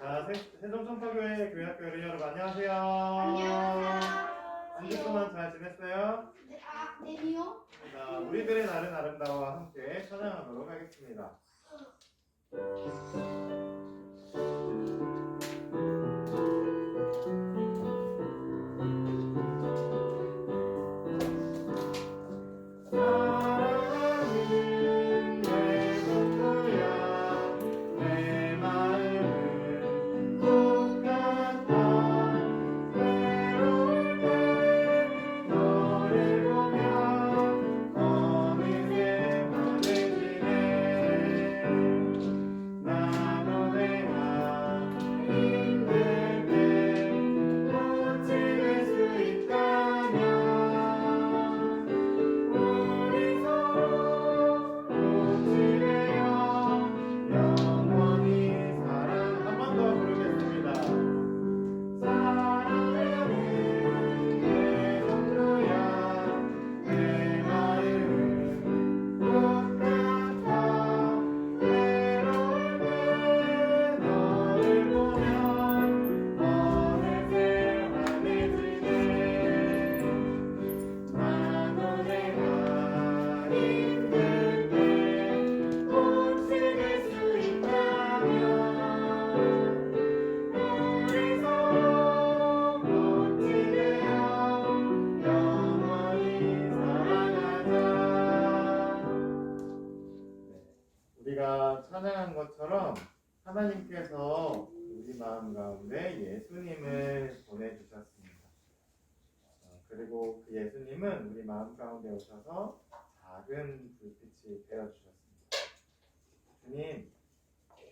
자, 세종청파교회 교회학교 어린이 여러분 안녕하세요. 안녕하세요. 한 주 동안 잘 지냈어요? 네요. 자, 우리들의 날은 아름다워와 함께 찬양하도록 하겠습니다. 우리가 찬양한 것처럼 하나님께서 우리 마음 가운데 예수님을 보내주셨습니다. 그리고 그 예수님은 우리 마음 가운데 오셔서 작은 불빛이 되어주셨습니다. 주님,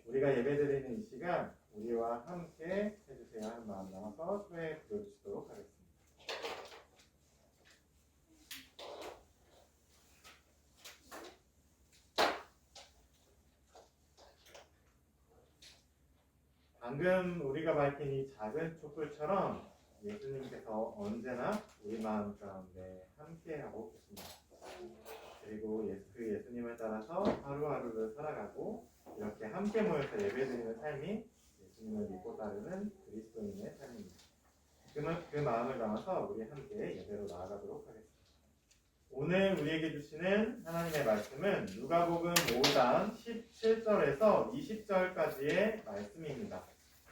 우리가 예배드리는 이 시간 우리와 함께 해주세요 하는 마음 나와서 소에 부르시도록 하겠습니다. 방금 우리가 밝힌 이 작은 촛불처럼 예수님께서 언제나 우리 마음 가운데 함께하고 계십니다. 그리고 그 예수님을 따라서 하루하루를 살아가고 이렇게 함께 모여서 예배드리는 삶이 예수님을 믿고 따르는 그리스도인의 삶입니다. 그 마음을 담아서 우리 함께 예배로 나아가도록 하겠습니다. 오늘 우리에게 주시는 하나님의 말씀은 누가복음 5장 17절에서 20절까지의 말씀입니다.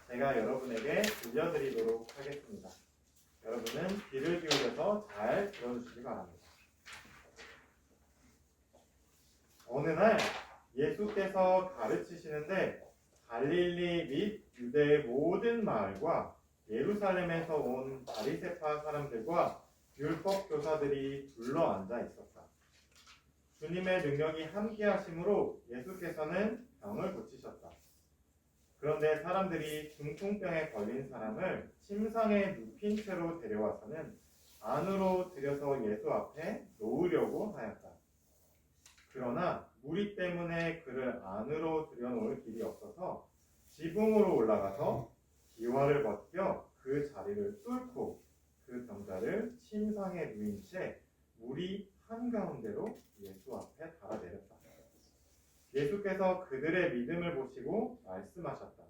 제가 여러분에게 들려드리도록 하겠습니다. 여러분은 귀를 기울여서 잘 들어주시기 바랍니다. 어느 날 예수께서 가르치시는데 갈릴리 및 유대의 모든 마을과 예루살렘에서 온 바리새파 사람들과 율법 교사들이 둘러앉아 있었다. 주님의 능력이 함께 하심으로 예수께서는 병을 고치셨다. 그런데 사람들이 중풍병에 걸린 사람을 침상에 눕힌 채로 데려와서는 안으로 들여서 예수 앞에 놓으려고 하였다. 그러나 무리 때문에 그를 안으로 들여놓을 길이 없어서 지붕으로 올라가서 기와를 벗겨 그 자리를 뚫고 그 병자를 침상에 누인 채 무리 한가운데로 예수 앞에 달아내렸다. 예수께서 그들의 믿음을 보시고 말씀하셨다.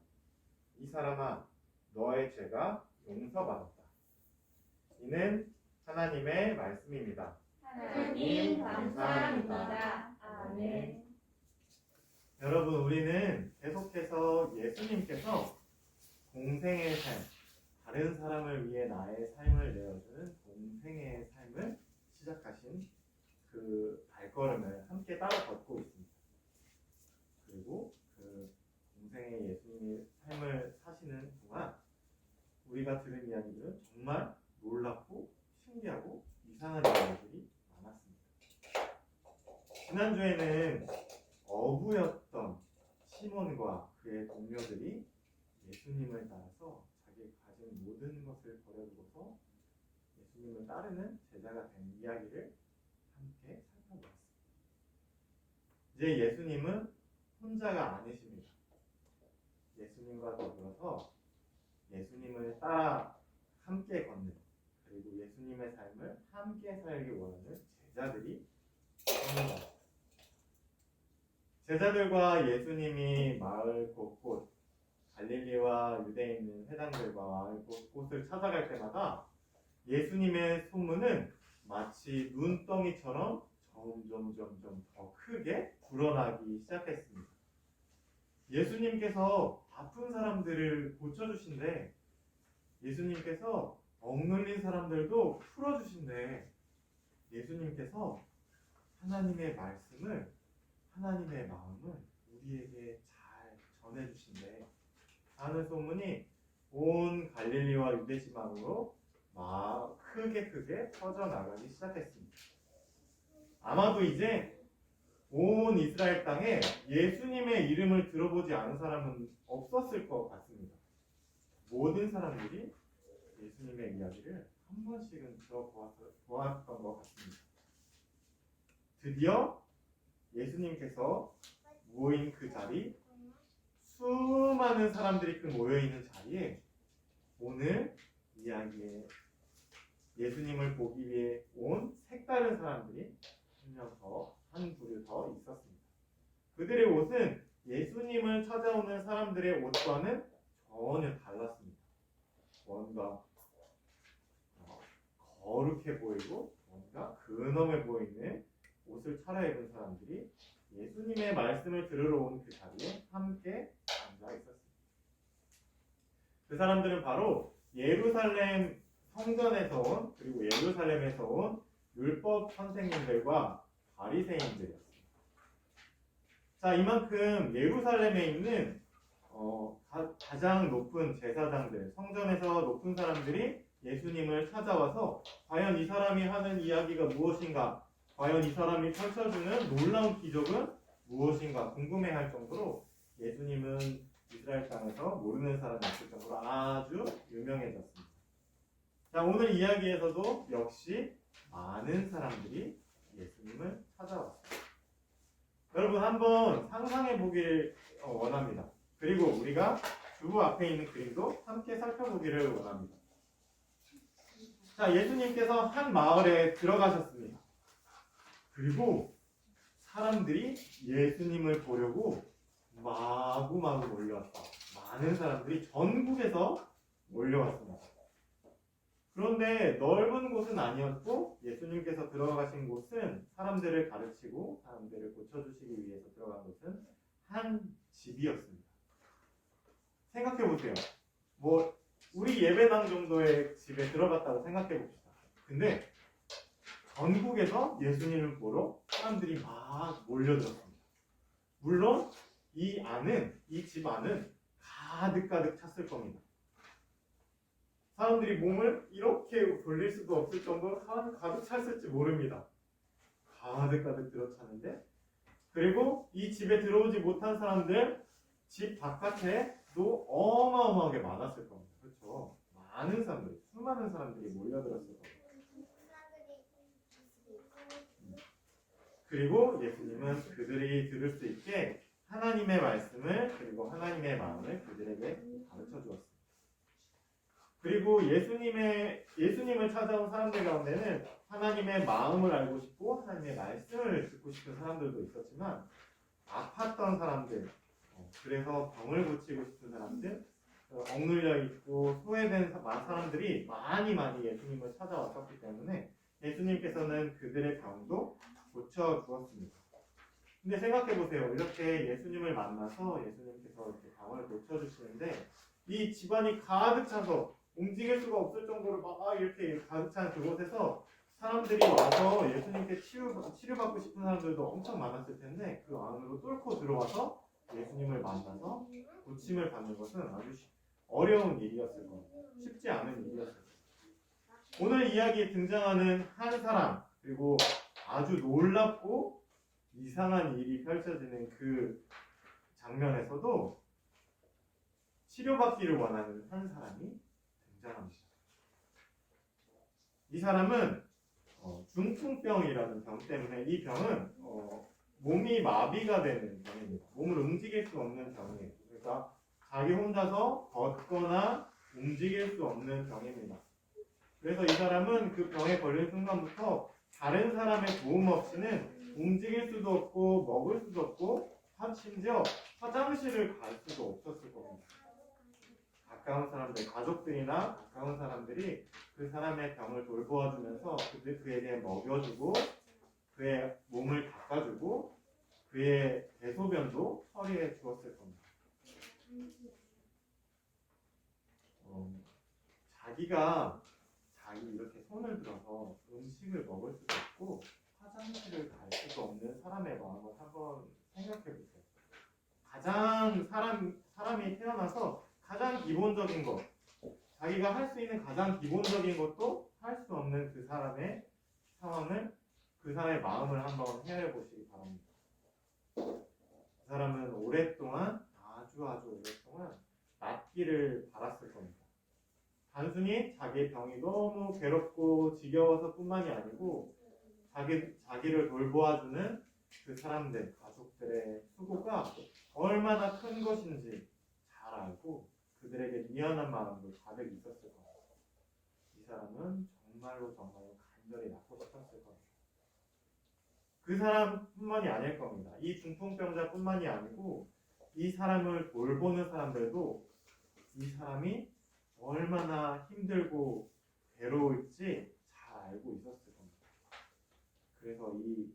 이 사람아, 너의 죄가 용서받았다. 이는 하나님의 말씀입니다. 하나님 감사합니다. 아멘. 여러분, 우리는 계속해서 예수님께서 공생의 삶, 다른 사람을 위해 나의 삶을 내어주는 공생의 삶을 시작하신 그 발걸음을 함께 따라 걷고 있습니다. 그리고 그 공생의 예수님의 삶을 사시는 동안 우리가 들은 이야기들은 정말 놀랍고 신기하고 이상한 이야기들이 많았습니다. 지난주에는 어부였던 시몬과 그의 동료들이 예수님을 따라서 자기 가진 모든 것을 버려두고서 예수님을 따르는 제자가 된 이야기를 함께 살펴보았습니다. 이제 예수님은 혼자가 아니십니다. 예수님과 더불어서 예수님을 따라 함께 걷는, 그리고 예수님의 삶을 함께 살기 원하는 제자들이 있는 것. 제자들과 예수님이 마을 곳곳 갈릴리와 유대에 있는 회당들과 마을 곳곳을 찾아갈 때마다 예수님의 소문은 마치 눈덩이처럼 점점 더 크게 불어나기 시작했습니다. 예수님께서 아픈 사람들을 고쳐주신대. 예수님께서 억눌린 사람들도 풀어주신대. 예수님께서 하나님의 말씀을, 하나님의 마음을 우리에게 잘 전해주신대 하는 소문이 온 갈릴리와 유대 지방으로 크게 퍼져나가기 시작했습니다. 아마도 이제 온 이스라엘 땅에 예수님의 이름을 들어보지 않은 사람은 없었을 것 같습니다. 모든 사람들이 예수님의 이야기를 한 번씩은 들어보았던 것 같습니다. 드디어 예수님께서 모인 그 자리, 수많은 사람들이 그 모여있는 자리에 오늘 이야기에 예수님을 보기 위해 온 색다른 사람들이 한 부류 더 있었습니다. 그들의 옷은 예수님을 찾아오는 사람들의 옷과는 전혀 달랐습니다. 뭔가 거룩해 보이고 뭔가 근엄해 보이는 옷을 차려입은 사람들이 예수님의 말씀을 들으러 온 그 자리에 함께 앉아 있었습니다. 그 사람들은 바로 예루살렘 성전에서 온 그리고 예루살렘에서 온 율법 선생님들과 바리새인들이었습니다. 자, 이만큼 예루살렘에 있는 가장 높은 제사장들, 성전에서 높은 사람들이 예수님을 찾아와서 과연 이 사람이 하는 이야기가 무엇인가, 과연 이 사람이 펼쳐주는 놀라운 기적은 무엇인가 궁금해할 정도로 예수님은 이스라엘 땅에서 모르는 사람이 없을 정도로 아주 유명해졌습니다. 자, 오늘 이야기에서도 역시 많은 사람들이 예수님을 찾아왔습니다. 여러분 한번 상상해 보기를 원합니다. 그리고 우리가 주부 앞에 있는 그림도 함께 살펴보기를 원합니다. 자, 예수님께서 한 마을에 들어가셨습니다. 그리고 사람들이 예수님을 보려고 마구마구 몰려왔다. 많은 사람들이 전국에서 몰려왔습니다. 그런데 넓은 곳은 아니었고 예수님께서 들어가신 곳은 사람들을 가르치고 사람들을 고쳐주시기 위해서 들어간 곳은 한 집이었습니다. 생각해 보세요. 우리 예배당 정도의 집에 들어갔다고 생각해 봅시다. 근데 전국에서 예수님을 보러 사람들이 막 몰려들었습니다. 물론 이 집 안은 가득 찼을 겁니다. 사람들이 몸을 이렇게 돌릴 수도 없을 정도로 사람이 가득 찼을지 모릅니다. 가득 들어찼는데, 그리고 이 집에 들어오지 못한 사람들 집 바깥에도 어마어마하게 많았을 겁니다. 그렇죠? 많은 사람들, 수많은 사람들이 몰려들었을 겁니다. 그리고 예수님은 그들이 들을 수 있게 하나님의 말씀을 그리고 하나님의 마음을 그들에게 가르쳐 주었습니다. 그리고 예수님을 찾아온 사람들 가운데는 하나님의 마음을 알고 싶고 하나님의 말씀을 듣고 싶은 사람들도 있었지만 아팠던 사람들, 그래서 병을 고치고 싶은 사람들, 억눌려 있고 소외된 사람들이 많이 예수님을 찾아왔었기 때문에 예수님께서는 그들의 병도 고쳐주었습니다. 근데 생각해보세요. 이렇게 예수님을 만나서 예수님께서 이렇게 병을 고쳐주시는데 이 집안이 가득 차서 움직일 수가 없을 정도로 막 이렇게 가득 찬 그곳에서 사람들이 와서 예수님께 치료받고 싶은 사람들도 엄청 많았을 텐데 그 안으로 뚫고 들어와서 예수님을 만나서 고침을 받는 것은 아주 어려운 일이었을 겁니다. 쉽지 않은 일이었을 겁니다. 오늘 이야기에 등장하는 한 사람, 그리고 아주 놀랍고 이상한 일이 펼쳐지는 그 장면에서도 치료받기를 원하는 한 사람이 등장합니다. 이 사람은 중풍병이라는 병 때문에 이 병은 몸이 마비가 되는 병입니다. 몸을 움직일 수 없는 병이에요. 그러니까 자기 혼자서 걷거나 움직일 수 없는 병입니다. 그래서 이 사람은 그 병에 걸린 순간부터 다른 사람의 도움 없이는 움직일 수도 없고 먹을 수도 없고 심지어 화장실을 갈 수도 없었을 겁니다. 가까운 사람들, 가족들이나 가까운 사람들이 그 사람의 병을 돌보아주면서 그에게 먹여주고 그의 몸을 닦아주고 그의 대소변도 처리해 주었을 겁니다. 자기 이렇게 손을 들어서 음식을 먹을 수도 없고 화장실을 갈 수도 없는 사람의 마음을 한번 생각해 보세요. 가장 사람이 태어나서 가장 기본적인 것, 자기가 할 수 있는 가장 기본적인 것도 할 수 없는 그 사람의 상황을, 그 사람의 마음을 한번 헤아려 보시기 바랍니다. 그 사람은 오랫동안, 아주 오랫동안 낫기를 바랐을 겁니다. 단순히 자기의 병이 너무 괴롭고 지겨워서 뿐만이 아니고 자기를 돌보아주는 그 사람들, 가족들의 수고가 얼마나 큰 것인지 잘 알고 그들에게 미안한 마음도 가득 있었을 겁니다. 이 사람은 정말로 간절히 낫고 싶었을 겁니다. 그 사람뿐만이 아닐 겁니다. 이 중풍병자뿐만이 아니고 이 사람을 돌보는 사람들도 이 사람이 얼마나 힘들고 괴로울지 잘 알고 있었을 겁니다. 그래서 이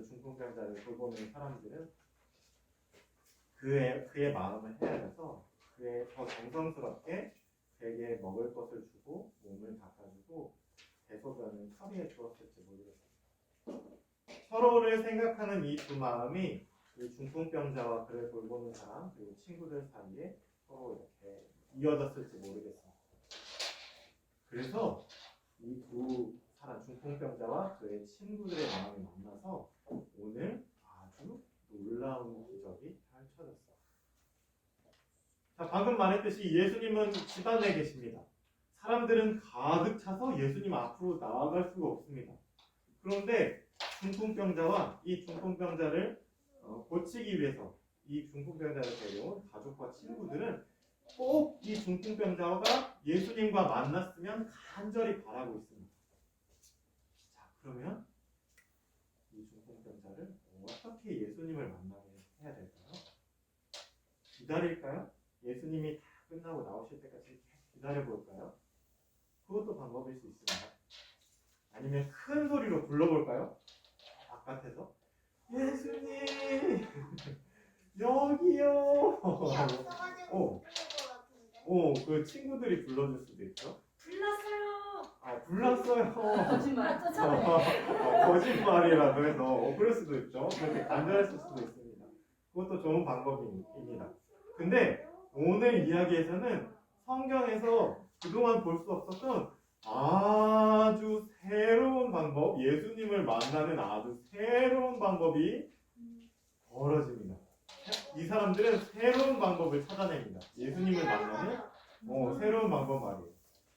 중풍병자를 돌보는 사람들은 그의 마음을 헤아려서 그의 더 정성스럽게 그에게 먹을 것을 주고 몸을 닦아주고 대소변을 처리해 주었을지 모르겠습니다. 서로를 생각하는 이 두 마음이 이 중풍병자와 그를 돌보는 사람 그리고 친구들 사이에 서로 이렇게 이어졌을지 모르겠습니다. 그래서 이 두 사람 중풍병자와 그의 친구들의 마음이 만나서 오늘 아주 놀라운 기적이 펼쳐졌어요. 자, 방금 말했듯이 예수님은 집안에 계십니다. 사람들은 가득 차서 예수님 앞으로 나아갈 수가 없습니다. 그런데 중풍병자와 이 중풍병자를 고치기 위해서 이 중풍병자를 데려온 가족과 친구들은 꼭 이 중풍병자가 예수님과 만났으면 간절히 바라고 있습니다. 자, 그러면 이 중풍병자를 어떻게 예수님을 만나게 해야 될까요? 기다릴까요? 예수님이 다 끝나고 나오실 때까지 기다려볼까요? 그것도 방법일 수 있습니다. 아니면 큰 소리로 불러볼까요? 바깥에서 예수님 여기요. 그 친구들이 불러줄 수도 있죠. 불났어요. 불났어요. 거짓말. 거짓말이라도 해서 그럴 수도 있죠. 그렇게 간절했을 수도 있습니다. 그것도 좋은 방법입니다. 근데 오늘 이야기에서는 성경에서 그동안 볼 수 없었던 아주 새로운 방법, 예수님을 만나는 아주 새로운 방법이 벌어집니다. 이 사람들은 새로운 방법을 찾아냅니다. 예수님을 만나는 새로운 방법 말이에요.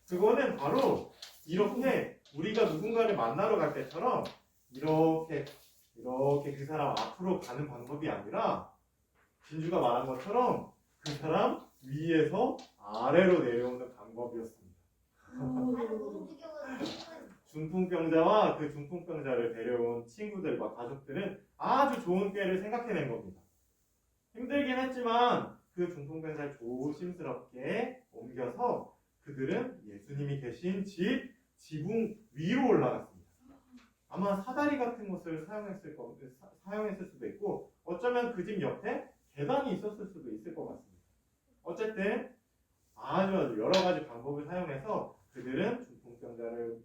그거는 바로 이렇게 우리가 누군가를 만나러 갈 때처럼 이렇게 그 사람 앞으로 가는 방법이 아니라 진주가 말한 것처럼 그 사람 위에서 아래로 내려오는 방법이었습니다. 중풍병자와 그 중풍병자를 데려온 친구들과 가족들은 아주 좋은 꾀를 생각해낸 겁니다. 힘들긴 했지만 그 중풍병자를 조심스럽게 옮겨서 그들은 예수님이 계신 지붕 위로 올라갔습니다. 아마 사다리 같은 것을 사용했을 수도 있고 어쩌면 그 집 옆에 계단이 있었을 수도 있을 것 같습니다. 어쨌든 아주 여러 가지 방법을 사용해서 그들은 중풍병자를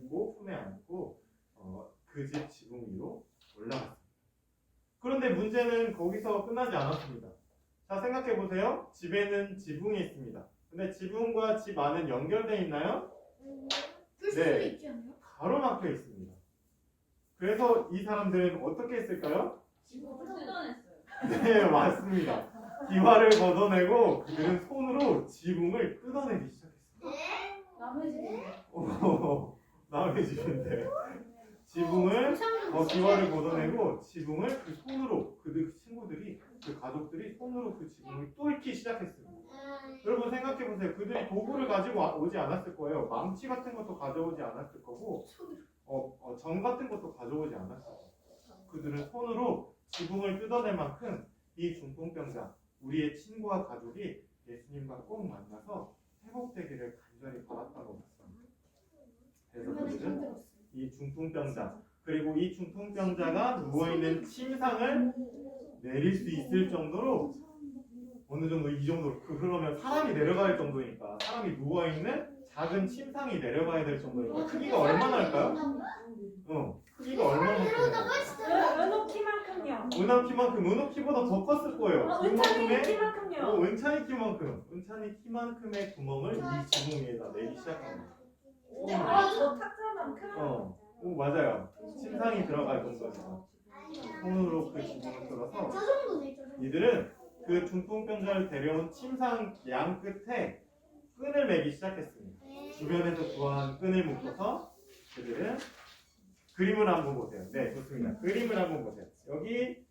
품에 안고 그 집 지붕 위로 올라갔습니다. 그런데 문제는 거기서 끝나지 않았습니다. 자, 생각해 보세요. 집에는 지붕이 있습니다. 근데 지붕과 집 안은 연결되어 있나요? 네, 가로막혀 있습니다. 그래서 이 사람들은 어떻게 했을까요? 지붕을 뜯어냈어요. 네, 맞습니다. 기와를 걷어내고 그들은 손으로 지붕을 뜯어내기 시작했습니다. 남의 집인데. 남의 집인데 지붕을 기와를 걷어내고 지붕을 그 손으로 그 친구들이 그 가족들이 손으로 그 지붕을 뚫기 시작했습니다. 여러분 생각해 보세요. 그들이 도구를 가지고 오지 않았을 거예요. 망치 같은 것도 가져오지 않았을 거고 정 같은 것도 가져오지 않았을 거예요. 그들은 손으로 지붕을 뜯어낼 만큼 이 중풍병자 우리의 친구와 가족이 예수님과 꼭 만나서 회복되기를 간절히 바랐다고 봤습니다. 그래서 그들은 이 중풍병자 그리고 이 중풍병자가 누워있는 침상을 내릴 수 있을 정도로 어느 정도 이 정도로 그러면 사람이 내려갈 정도니까 사람이 누워있는 작은 침상이 내려가야 될 정도니까 크기가 얼마나 할까요? 크기가 얼마나 할까요? 은호 키만큼요. 은하 키만큼 은호 키보다 더 컸을 거예요. 은찬이 키만큼요. 은찬이 키만큼 은찬이 키만큼의 구멍을 이 지붕 위에다 내기 시작합니다. 저 탁자만큼. 오 맞아요. 침상이 들어갈 정도니까 손으로 그 지붕을 뚫어서 저 정도 되죠. 이들은 그 중풍병자를 데려온 침상 양 끝에 끈을 매기 시작했습니다. 주변에서 구한 끈을 묶어서 그들은 그림을 한번 보세요. 네, 좋습니다. 그림을 한번 보세요. 여기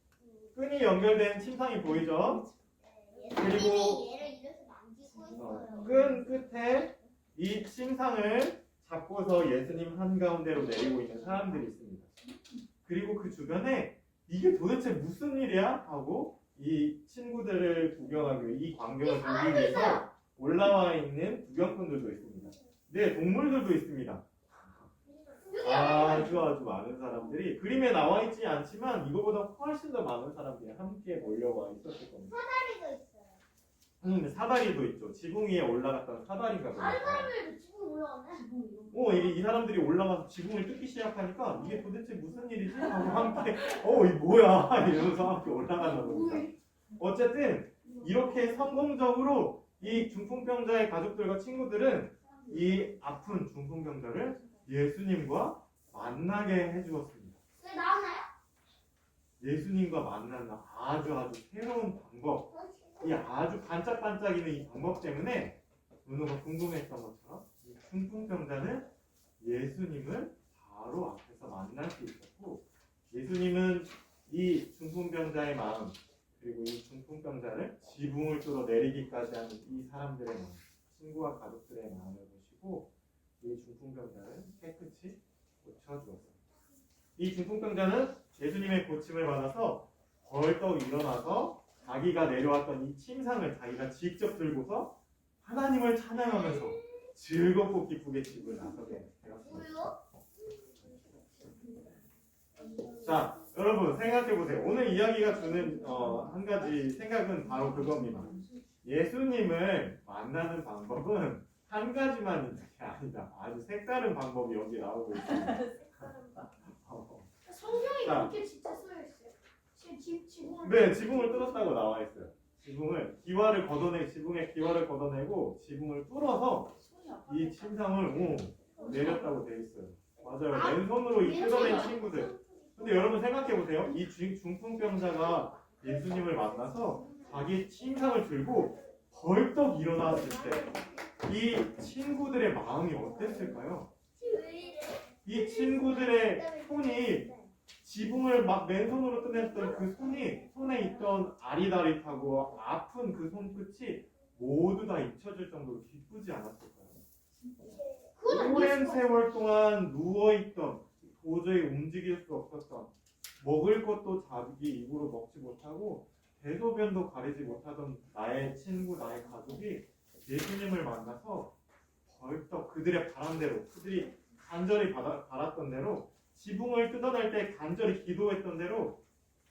끈이 연결된 침상이 보이죠? 그리고 얘를 이렇게 만지고 있어요. 끈 끝에 이 침상을 잡고서 예수님 한가운데로 내리고 있는 사람들이 있습니다. 그리고 그 주변에 이게 도대체 무슨 일이야? 하고 이 친구들을 구경하기 위해 이 광경을 보기 위해서 올라와 있는 구경꾼들도 있습니다. 네, 동물들도 있습니다. 아주 많은 사람들이 그림에 나와 있지 않지만 이거보다 훨씬 더 많은 사람들이 함께 몰려와 있었을 겁니다. 사다리도 있어요. 사다리도 있죠. 지붕 위에 올라갔던 사다리가 다른 보여요. 사람들도 지금 올라가네. 이 사람들이 올라가서 지붕을 뜯기 시작하니까 이게 도대체 무슨 일이지? 하고 함께 이 뭐야? 이러면서 함께 올라가는 겁니다. 어쨌든 이렇게 성공적으로 이 중풍병자의 가족들과 친구들은 이 아픈 중풍병자를 예수님과 만나게 해주었습니다. 왜 나오나요? 예수님과 만나는 아주 새로운 방법, 이 아주 반짝반짝이는 이 방법 때문에 누누가 궁금했던 것처럼 이 중풍병자는 예수님을 바로 앞에서 만날 수 있었고 예수님은 이 중풍병자의 마음 그리고 이 중풍병자를 지붕을 뚫어 내리기까지 하는 이 사람들의 마음, 친구와 가족들의 마음을 보시고 이 중풍병자를 깨끗이 고쳐주었습니다. 이 중풍병자는 예수님의 고침을 받아서 벌떡 일어나서 자기가 내려왔던 이 침상을 자기가 직접 들고서 하나님을 찬양하면서 즐겁고 기쁘게 집을 나서게 되었습니다. 뭐요? 자, 여러분 생각해보세요. 오늘 이야기가 주는 한 가지 생각은 바로 그겁니다. 예수님을 만나는 방법은 한 가지만 있는 게 아니다. 아주 색다른 방법이 여기 나오고 있습니다. 성경이 자. 그렇게 진짜 써있어요. 지붕을. 네, 지붕을 뚫었다고 나와 있어요. 지붕에 기와를 걷어내고 지붕을 뚫어서 이 침상을 내렸다고 돼 있어요. 맞아요. 맨손으로 이 뜯어낸 친구들. 근데 여러분 생각해보세요. 이 중풍병자가 예수님을 만나서 자기 침상을 들고 벌떡 일어났을 때 이 친구들의 마음이 어땠을까요? 이 친구들의 손이 지붕을 막 맨손으로 뜯었던 그 손에 있던 아리다릿하고 아픈 그 손끝이 모두 다 잊혀질 정도로 기쁘지 않았을까요? 오랜 세월 동안 누워있던 도저히 움직일 수 없었던 먹을 것도 자기 입으로 먹지 못하고 대소변도 가리지 못하던 나의 친구, 나의 가족이 예수님을 만나서 벌떡 그들의 바람대로 그들이 간절히 바랐던 대로 지붕을 뜯어낼 때 간절히 기도했던 대로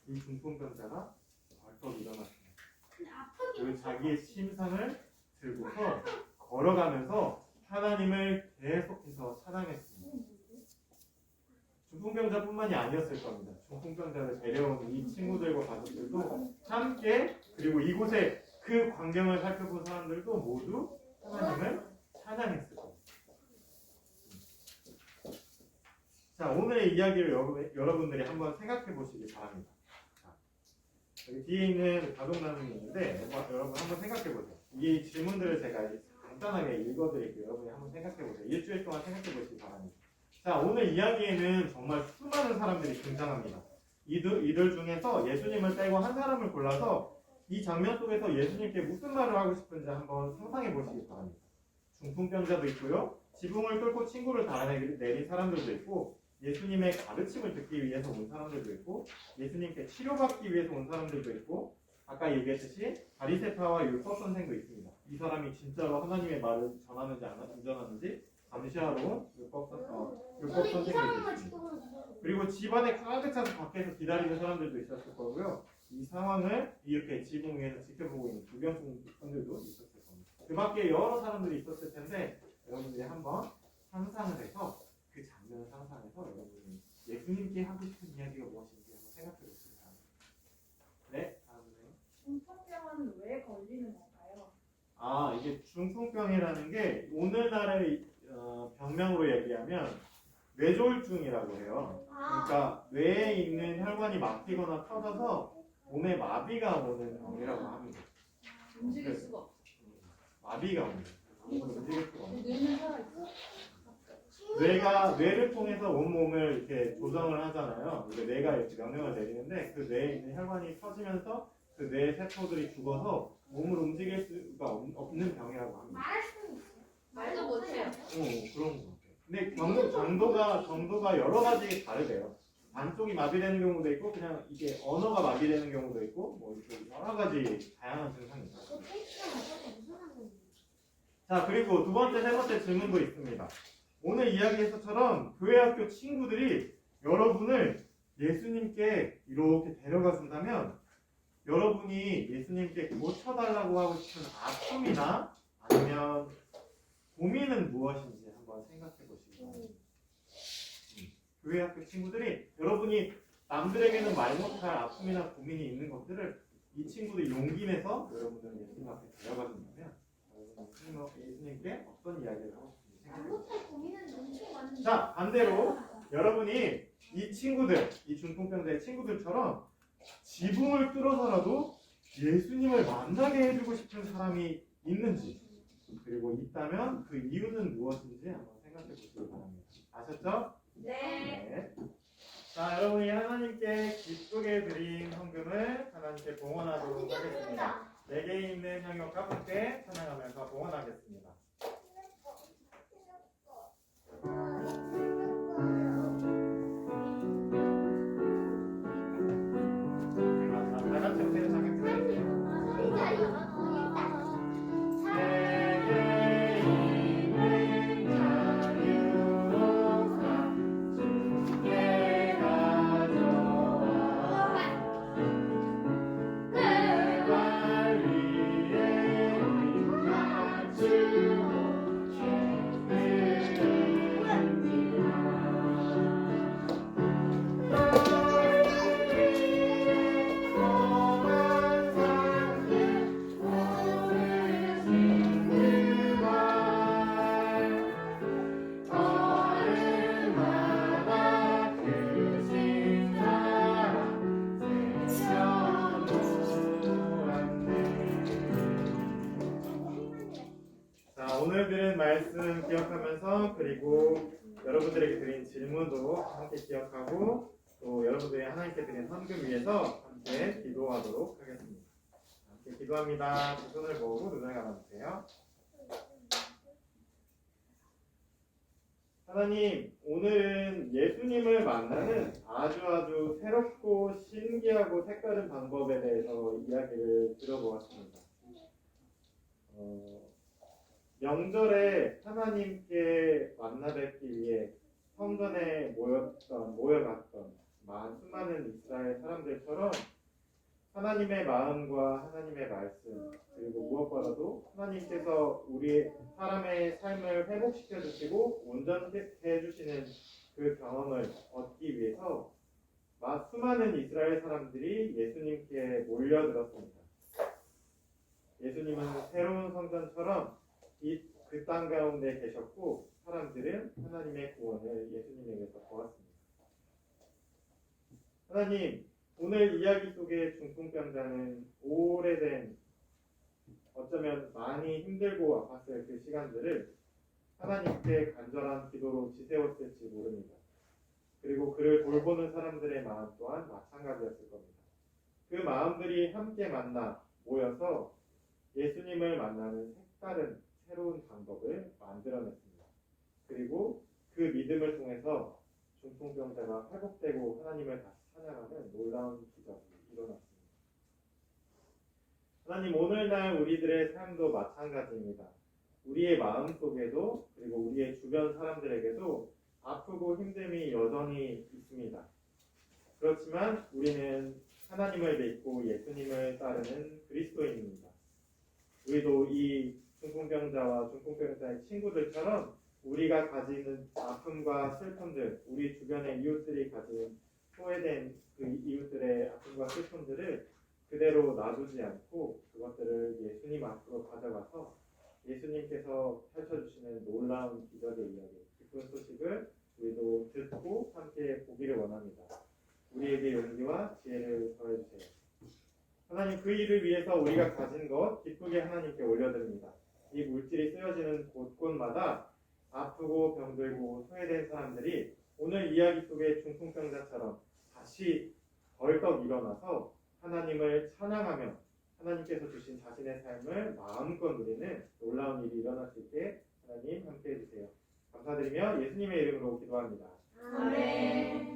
이 중풍병자가 벌떡 일어났습니다. 그리고 자기의 침상을 들고서 걸어가면서 하나님을 계속해서 찬양했습니다. 중풍병자뿐만이 아니었을 겁니다. 중풍병자를 데려온 이 친구들과 가족들도 함께 그리고 이곳에 그 광경을 살펴본 사람들도 모두 하나님을 찬양했을 겁니다. 자, 오늘의 이야기를 여러분들이 한번 생각해 보시기 바랍니다. 자, 여기 뒤에 있는 가족 나눔이 있는데 여러분 한번 생각해 보세요. 이 질문들을 제가 간단하게 읽어드릴게요. 여러분이 한번 생각해 보세요. 일주일 동안 생각해 보시기 바랍니다. 자, 오늘 이야기에는 정말 수많은 사람들이 등장합니다. 이들 중에서 예수님을 빼고 한 사람을 골라서 이 장면 속에서 예수님께 무슨 말을 하고 싶은지 한번 상상해 보시기 바랍니다. 중풍병자도 있고요. 지붕을 뚫고 친구를 달아내린 사람들도 있고 예수님의 가르침을 듣기 위해서 온 사람들도 있고 예수님께 치료받기 위해서 온 사람들도 있고 아까 얘기했듯이 바리새파와 율법 선생도 있습니다. 이 사람이 진짜로 하나님의 말을 전하는지 안 전하는지 감시하러 율법 근데 이 선생님이 사람을 있습니다. 지도로 주셔서 그리고 집안에 가득 차서 밖에서 기다리는 사람들도 있었을 거고요. 이 상황을 이렇게 지붕 위에서 지켜보고 있는 주변분들도 있었을 겁니다. 그 밖에 여러 사람들이 있었을 텐데 여러분들이 한번 상상을 해서 그 장면을 상상해서 여러분이 예수님께 하고 싶은 이야기가 무엇인지 한번 생각해 보시기 바랍니다. 네, 다음은요. 중풍병은 왜 걸리는 건가요? 아, 이게 중풍병이라는 게 오늘날의 병명으로 얘기하면 뇌졸중이라고 해요. 그러니까 뇌에 있는 혈관이 막히거나 터져서 몸에 마비가 오는 병이라고 합니다. 움직일 수가 없어. 마비가 오는 몸을 움직일 수가 없는. 뇌는 살아있어. 뇌를 통해서 온몸을 이렇게 조정을 하잖아요. 이게 뇌가 이렇게 명령을 내리는데 그 뇌에 있는 혈관이 터지면서 그 뇌 세포들이 죽어서 몸을 움직일 수가 없는 병이라고 합니다. 말할 수는 있어요. 말도 못해요. 그런 거 같아요. 근데 정도가 여러 가지 다르대요. 반쪽이 마비되는 경우도 있고 그냥 이게 언어가 마비되는 경우도 있고 뭐 이렇게 여러 가지 다양한 증상이 있어요. 그 페이스가 맞아서 무슨 상관이에요? 자, 그리고 두 번째, 세 번째 질문도 있습니다. 오늘 이야기에서처럼 교회 학교 친구들이 여러분을 예수님께 이렇게 데려가 준다면 여러분이 예수님께 고쳐달라고 하고 싶은 아픔이나 아니면 고민은 무엇인지 한번 생각해 보시기 바랍니다. 교회 학교 친구들이 여러분이 남들에게는 말 못할 아픔이나 고민이 있는 것들을 이 친구들이 용기 내서 여러분을 예수님 앞에 데려가 준다면 여러분은 예수님께 어떤 이야기를 하고 싶은지 생각해 보세요. 잘못할 고민은 엄청 많은데. 자, 반대로 여러분이 이 친구들, 이 중풍병자의 친구들처럼 지붕을 뚫어서라도 예수님을 만나게 해주고 싶은 사람이 있는지 그리고 있다면 그 이유는 무엇인지 한번 생각해 보시기 바랍니다. 아셨죠? 네. 자, 여러분이 하나님께 기쁘게 드린 헌금을 하나님께 봉헌하도록 드디어 하겠습니다. 끝났다. 내게 있는 향유과 함께 찬양하면서 봉헌하겠습니다. 다 같이 함께 찬양하겠습니다. 내게 있는 자유로사 주께 가져와 내발 위에 맞추고 자, 오늘 들은 말씀 기억하면서 그리고 여러분들에게 드린 질문도 함께 기억하고 또 여러분들이 하나님께 드린 헌금 위해서 함께 기도하도록 하겠습니다. 함께 기도합니다. 두 손을 모으고 눈을 감아주세요. 하나님, 오늘은 예수님을 만나는 아주 새롭고 신기하고 색다른 방법에 대해서 이야기를 들어보았습니다. 명절에 하나님께 만나 뵙기 위해 성전에 모여갔던 수많은 이스라엘 사람들처럼 하나님의 마음과 하나님의 말씀 그리고 무엇보다도 하나님께서 우리 사람의 삶을 회복시켜 주시고 온전케 해주시는 그 경험을 얻기 위해서 수많은 이스라엘 사람들이 예수님께 몰려들었습니다. 예수님은 새로운 성전처럼 그 땅 가운데 계셨고 사람들은 하나님의 구원을 예수님에게서 보았습니다. 하나님, 오늘 이야기 속의 중풍병자는 오래된 어쩌면 많이 힘들고 아팠을 그 시간들을 하나님께 간절한 기도로 지새웠을지 모릅니다. 그리고 그를 돌보는 사람들의 마음 또한 마찬가지였을 겁니다. 그 마음들이 함께 만나 모여서 예수님을 만나는 색다른 새로운 방법을 만들어냈습니다. 그리고 그 믿음을 통해서 중풍병자가 회복되고 하나님을 다시 찬양하는 놀라운 기적이 일어났습니다. 하나님 오늘날 우리들의 삶도 마찬가지입니다. 우리의 마음 속에도 그리고 우리의 주변 사람들에게도 아프고 힘듦이 여전히 있습니다. 그렇지만 우리는 하나님을 믿고 예수님을 따르는 그리스도인입니다. 우리도 이 중풍병자와 중풍병자의 친구들처럼 우리가 가지는 아픔과 슬픔들, 우리 주변의 이웃들이 가진 소외된 그 이웃들의 아픔과 슬픔들을 그대로 놔두지 않고 그것들을 예수님 앞으로 가져가서 예수님께서 펼쳐주시는 놀라운 기적의 이야기, 기쁜 소식을 우리도 듣고 함께 보기를 원합니다. 우리에게 용기와 지혜를 더해주세요. 하나님 그 일을 위해서 우리가 가진 것 기쁘게 하나님께 올려드립니다. 이 물질이 쓰여지는 곳곳마다 아프고 병들고 소외된 사람들이 오늘 이야기 속의 중풍병자처럼 다시 벌떡 일어나서 하나님을 찬양하며 하나님께서 주신 자신의 삶을 마음껏 누리는 놀라운 일이 일어날 수 있게 하나님 함께 해주세요. 감사드리며 예수님의 이름으로 기도합니다. 아멘.